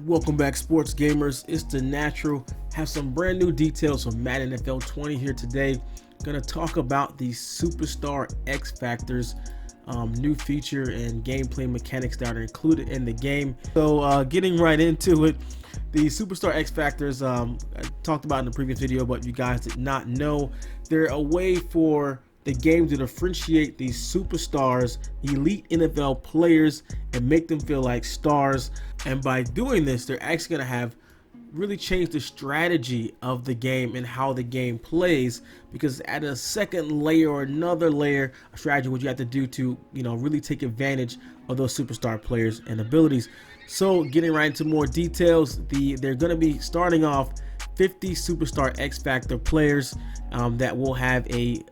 Welcome back, sports gamers. It's the Natural. Have some brand new details from Madden NFL 20 here today. Gonna talk about the Superstar X Factors, new feature and gameplay mechanics that are included in the game. So getting right into it, the Superstar X Factors, I talked about in the previous video, but you guys did not know, they're a way for the game to differentiate these superstars, elite NFL players, and make them feel like stars. And by doing this, they're actually going to have really changed the strategy of the game and how the game plays, because add a second layer or another layer of strategy what you have to do to really take advantage of those superstar players and abilities. So getting right into more details, they're going to be starting off 50 Superstar X Factor players that will have a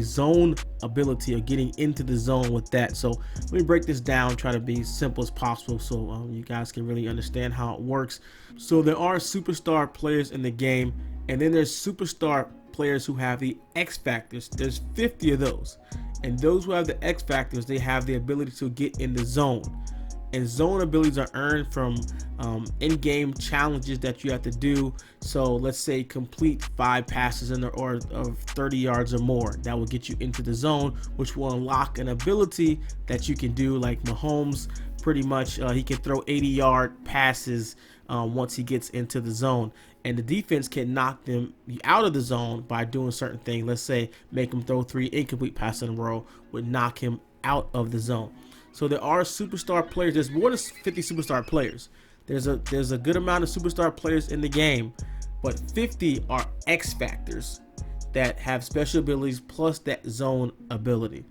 zone ability of getting into the zone with that. So let me break this down, try to be simple as possible so you guys can really understand how it works. So there are superstar players in the game, and then there's superstar players who have the X Factors. There's 50 of those, and those who have the X Factors, they have the ability to get in the zone. And zone abilities are earned from in-game challenges that you have to do. So let's say complete 5 passes or of 30 yards or more. That will get you into the zone, which will unlock an ability that you can do, like Mahomes. Pretty much he can throw 80-yard passes once he gets into the zone, and the defense can knock them out of the zone by doing certain things. Let's say make him throw 3 incomplete passes in a row, would knock him out of the zone. So there are superstar players. There's more than 50 superstar players. There's a good amount of superstar players in the game, but 50 are X Factors that have special abilities plus that zone ability.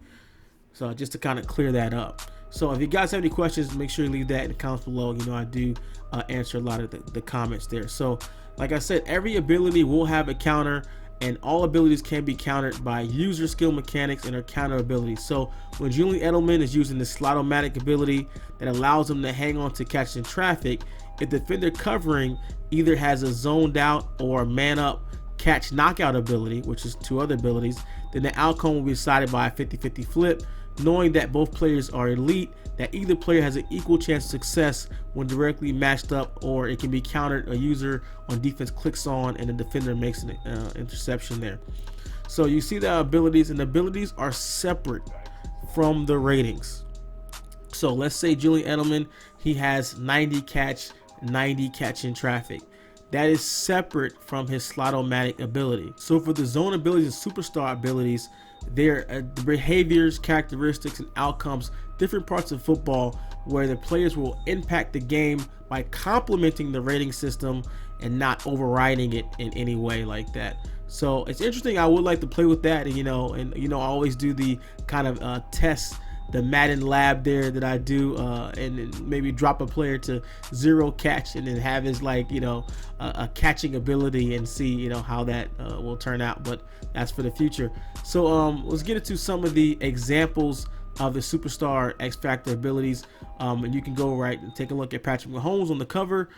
So just to kind of clear that up. So if you guys have any questions, make sure you leave that in the comments below. I do answer a lot of the comments there. So like I said, every ability will have a counter, and all abilities can be countered by user skill mechanics and their counter abilities. So when Julian Edelman is using the Slide-O-Matic ability that allows him to hang on to catch in traffic, if defender covering either has a zoned out or man up catch knockout ability, which is 2 other abilities, then the outcome will be decided by a 50-50 flip, knowing that both players are elite, that either player has an equal chance of success when directly matched up, or it can be countered a user on defense clicks on and the defender makes an interception there. So you see the abilities, and the abilities are separate from the ratings. So let's say Julian Edelman, he has 90 catch in traffic. That is separate from his Slide-O-Matic ability. So for the zone abilities and superstar abilities, their behaviors, characteristics, and outcomes, different parts of football where the players will impact the game by complementing the rating system and not overriding it in any way like that. So it's interesting. I would like to play with that, and I always do the kind of test, the Madden lab there that I do, and maybe drop a player to 0 catch and then have his a catching ability and see how that will turn out. But that's for the future. So let's get into some of the examples of the Superstar X Factor abilities, and you can go right and take a look at Patrick Mahomes on the cover.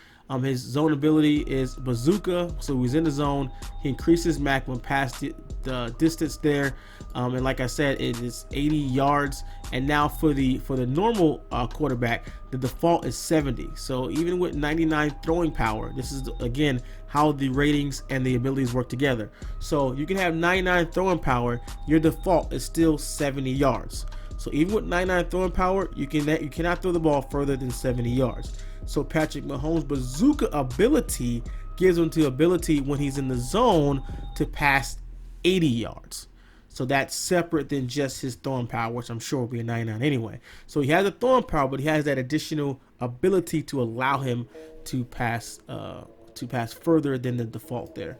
His zone ability is Bazooka, so he's in the zone. He increases Mac when past the distance there, and like I said, it is 80 yards. And now for the normal quarterback, the default is 70. So even with 99 throwing power, this is again how the ratings and the abilities work together. So you can have 99 throwing power, your default is still 70 yards. So even with 99 throwing power, you cannot throw the ball further than 70 yards. So Patrick Mahomes' Bazooka ability gives him the ability when he's in the zone to pass 80 yards. So that's separate than just his throwing power, which I'm sure will be a 99 anyway. So he has a throwing power, but he has that additional ability to allow him to pass further than the default there.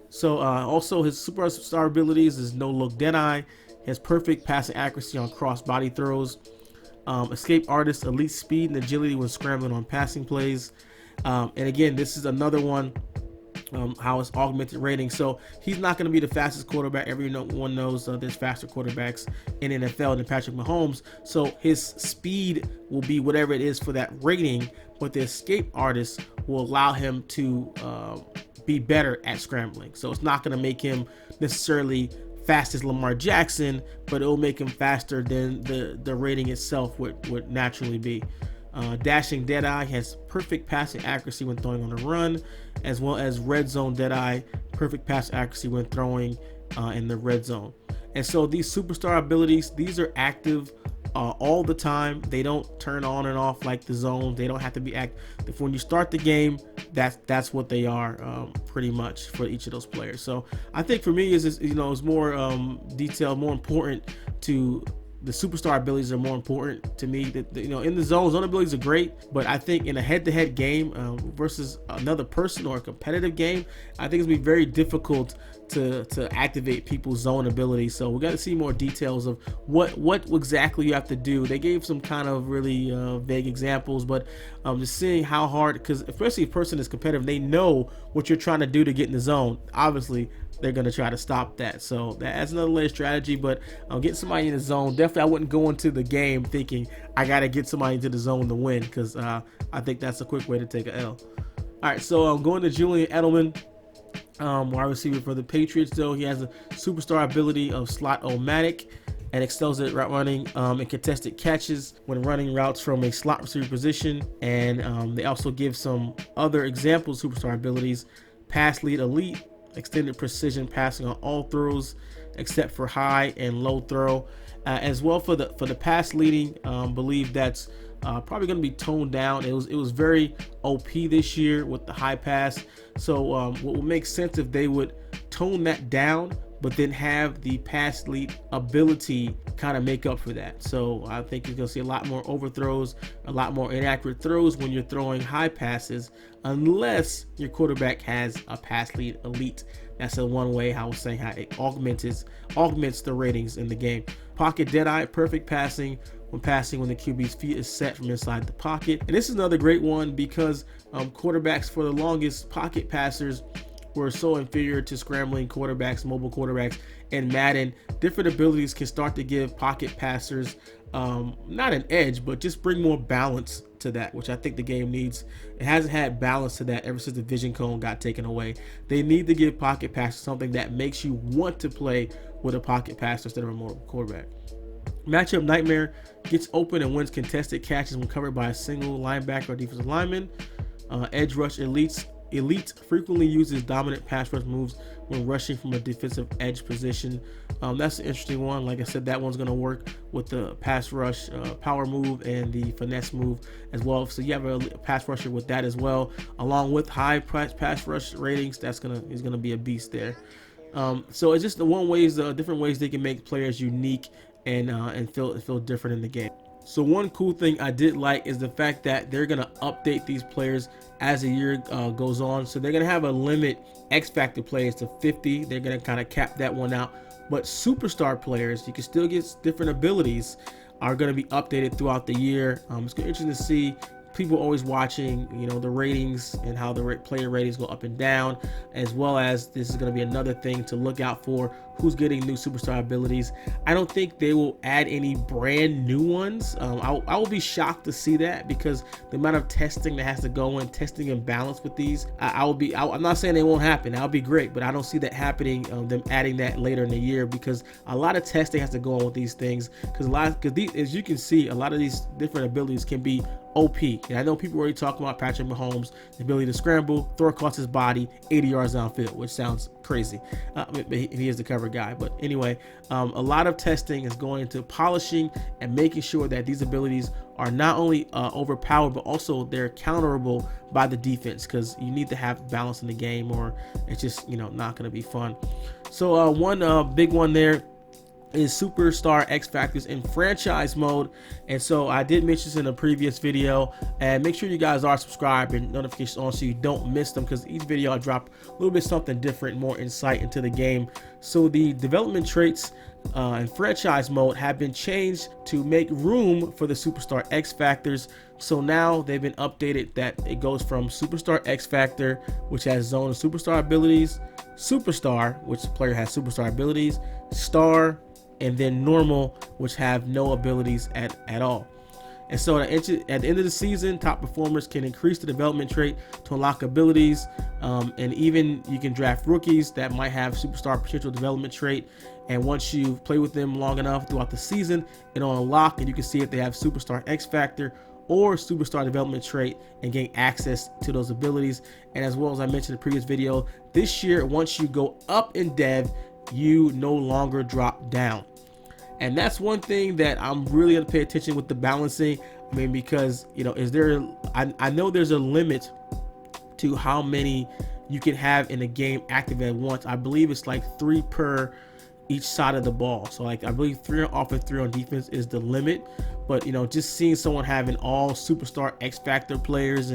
So also his superstar abilities is no look deadeye. He has perfect passing accuracy on cross body throws. Escape artist, elite speed and agility when scrambling on passing plays. And again, this is another one, how it's augmented rating. So he's not going to be the fastest quarterback. Everyone knows there's faster quarterbacks in NFL than Patrick Mahomes. So his speed will be whatever it is for that rating, but the escape artist will allow him to be better at scrambling. So it's not going to make him necessarily fast as Lamar Jackson, but it will make him faster than the rating itself would naturally be. Dashing Deadeye has perfect passing accuracy when throwing on the run, as well as Red Zone Deadeye, perfect pass accuracy when throwing in the red zone. And so these superstar abilities, these are active all the time. They don't turn on and off like the zones. They don't have to be active. When you start the game, that's what they are pretty much for each of those players. So I think for me is more detailed, more important to the superstar abilities are more important to me. That in the zone abilities are great, but I think in a head-to-head game versus another person or a competitive game, I think it's gonna be very difficult to activate people's zone abilities. So we got to see more details of what exactly you have to do. They gave some kind of really vague examples, but just seeing how hard, because especially if a person is competitive, they know what you're trying to do to get in the zone. Obviously they're going to try to stop that. So that's another layer strategy, but getting somebody in the zone, definitely I wouldn't go into the game thinking I got to get somebody into the zone to win, because I think that's a quick way to take an L. All right, so going to Julian Edelman, wide receiver for the Patriots. Though he has a superstar ability of slot-o-matic and excels at route running and contested catches when running routes from a slot receiver position. And they also give some other examples of superstar abilities: pass lead elite, extended precision passing on all throws except for high and low throw. As well for the pass leading, believe that's probably going to be toned down. It was very OP this year with the high pass. So what would make sense if they would tone that down, but then have the pass lead ability kind of make up for that. So I think you're going to see a lot more overthrows, a lot more inaccurate throws when you're throwing high passes, unless your quarterback has a pass lead elite. That's the one way I was saying how it augments the ratings in the game. Pocket Deadeye, perfect passing when the QB's feet is set from inside the pocket. And this is another great one because quarterbacks, for the longest, pocket passers were so inferior to scrambling quarterbacks, mobile quarterbacks. In Madden, different abilities can start to give pocket passers not an edge, but just bring more balance to that, which I think the game needs. It hasn't had balance to that ever since the vision cone got taken away. They need to give pocket passers something that makes you want to play with a pocket passer instead of a mobile quarterback. Matchup Nightmare gets open and wins contested catches when covered by a single linebacker or defensive lineman. Edge Rush Elite frequently uses dominant pass rush moves when rushing from a defensive edge position. That's an interesting one. Like I said, that one's going to work with the pass rush power move and the finesse move as well. So you have a pass rusher with that as well, along with high pass rush ratings. He's gonna be a beast there. So it's just different ways they can make players unique and feel different in the game. So one cool thing I did like is the fact that they're going to update these players as the year goes on. So they're going to have a limit X Factor players to 50. They're going to kind of cap that one out. But superstar players, you can still get different abilities, are going to be updated throughout the year. It's going to be interesting to see. People always watching, the ratings and how the player ratings go up and down, as well as this is going to be another thing to look out for, who's getting new superstar abilities. I don't think they will add any brand new ones. I will be shocked to see that, because the amount of testing that has to go in, testing and balance with these, I'm not saying it won't happen. That'll be great, but I don't see that happening, them adding that later in the year, because a lot of testing has to go on with these things, because as you can see, a lot of these different abilities can be OP. And I know people already talking about Patrick Mahomes' ability to scramble, throw across his body 80 yards downfield, which sounds crazy. He is the cover guy. But anyway, a lot of testing is going into polishing and making sure that these abilities are not only overpowered, but also they're counterable by the defense, because you need to have balance in the game, or it's just not going to be fun. So one big one there is Superstar X Factors in franchise mode. And so I did mention this in a previous video, and make sure you guys are subscribed and notifications on so you don't miss them, because each video I drop a little bit something different, more insight into the game. So the development traits in franchise mode have been changed to make room for the Superstar X Factors. So now they've been updated that it goes from Superstar X Factor, which has zone and superstar abilities, Superstar, which the player has superstar abilities, Star, and then Normal, which have no abilities at all. And so at the end of the season, top performers can increase the development trait to unlock abilities, and even you can draft rookies that might have superstar potential development trait, and once you play with them long enough throughout the season, it'll unlock, and you can see if they have Superstar X Factor or superstar development trait and gain access to those abilities. And as well as I mentioned in the previous video, this year, once you go up in dev, you no longer drop down. And that's one thing that I'm really gonna pay attention with the balancing. I mean, because, you know, I know there's a limit to how many you can have in a game active at once. I believe it's like 3 per each side of the ball. So like, I believe 3 on offense, 3 on defense is the limit. But, you know, just seeing someone having all superstar X Factor players,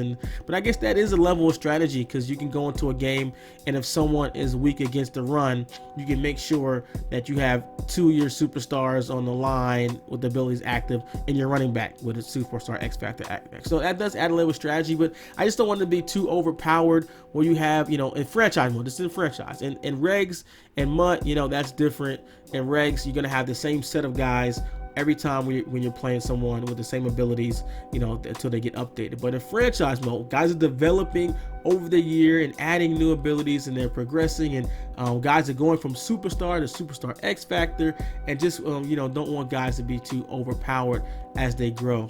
but I guess that is a level of strategy, because you can go into a game and if someone is weak against the run, you can make sure that you have 2 of your superstars on the line with the abilities active and your running back with a superstar X Factor active. So that does add a level of strategy, but I just don't want it to be too overpowered where you have, you know, in franchise mode, this is in franchise, in regs and mud, you know, that's different. In regs, you're gonna have the same set of guys every time when you're playing someone with the same abilities, you know, until they get updated. But in franchise mode, guys are developing over the year and adding new abilities, and they're progressing, and guys are going from superstar to superstar X Factor, and just you know, don't want guys to be too overpowered as they grow.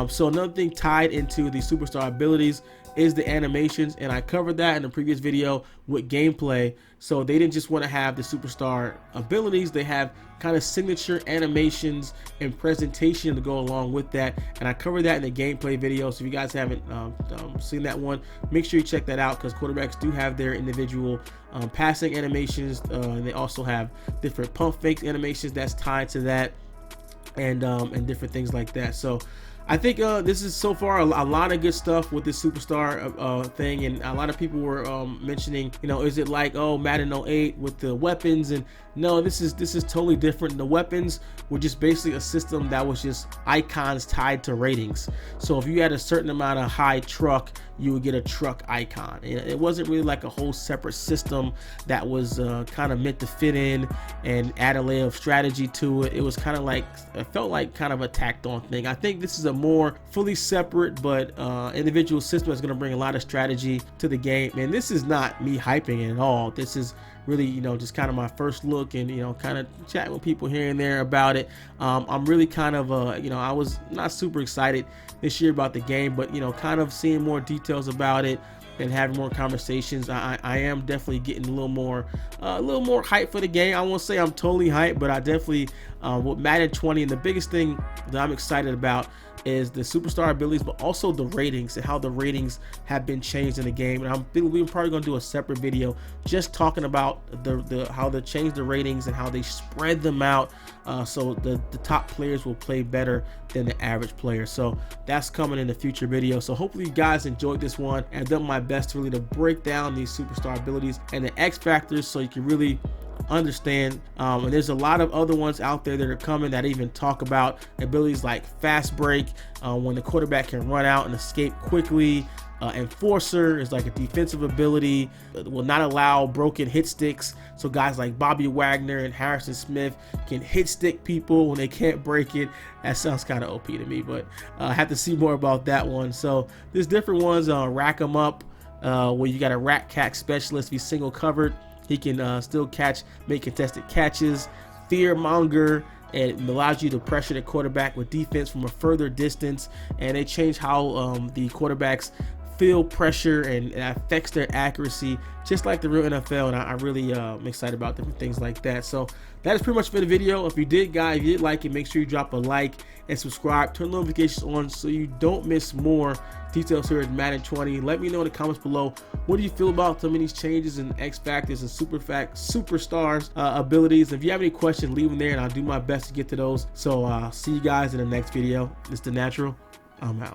So another thing tied into the superstar abilities is the animations, and I covered that in the previous video with gameplay. So they didn't just want to have the superstar abilities, they have kind of signature animations and presentation to go along with that, and I covered that in the gameplay video. So if you guys haven't seen that one, make sure you check that out, because quarterbacks do have their individual passing animations, and they also have different pump fakes animations that's tied to that, and different things like that. So I think this is so far a lot of good stuff with this superstar thing, and a lot of people were mentioning, you know, is it like, oh, Madden 08 with the weapons? And no, this is totally different. The weapons were just basically a system that was just icons tied to ratings. So if you had a certain amount of high truck, you would get a truck icon. It wasn't really like a whole separate system that was kind of meant to fit in and add a layer of strategy to it. It was kind of like, it felt like kind of a tacked on thing. I think this is a more fully separate but individual system that's going to bring a lot of strategy to the game. And this is not me hyping it at all. This is really, you know, just kind of my first look, and, you know, kind of chatting with people here and there about it. I'm really kind of you know, I was not super excited this year about the game, but, you know, kind of seeing more details about it and having more conversations, I am definitely getting a little more hype for the game. I won't say I'm totally hyped, but I definitely with Madden 20, and the biggest thing that I'm excited about is the superstar abilities, but also the ratings and how the ratings have been changed in the game. And I'm thinking we're probably going to do a separate video just talking about how they changed the ratings and how they spread them out, so the top players will play better than the average player. So that's coming in the future video. So hopefully you guys enjoyed this one, and I've done my best really to break down these superstar abilities and the X factors so you can really understand. And there's a lot of other ones out there that are coming that even talk about abilities like fast break, when the quarterback can run out and escape quickly. Enforcer is like a defensive ability that will not allow broken hit sticks, so guys like Bobby Wagner and Harrison Smith can hit stick people when they can't break it. That sounds kind of OP to me, but I have to see more about that one. So there's different ones. Rack 'em up, where you got a rack catch specialist. If he's single covered, he can still make contested catches. Fear monger, it allows you to pressure the quarterback with defense from a further distance, and they change how the quarterbacks feel pressure, and it affects their accuracy just like the real NFL. And I really am excited about different things like that. So that is pretty much for the video. If you did like it, make sure you drop a like and subscribe, turn notifications on so you don't miss more details here at Madden 20. Let me know in the comments below, what do you feel about some of these changes in X factors and superstars abilities. If you have any questions, leave them there and I'll do my best to get to those. So see you guys in the next video. This is The Natural. I'm out.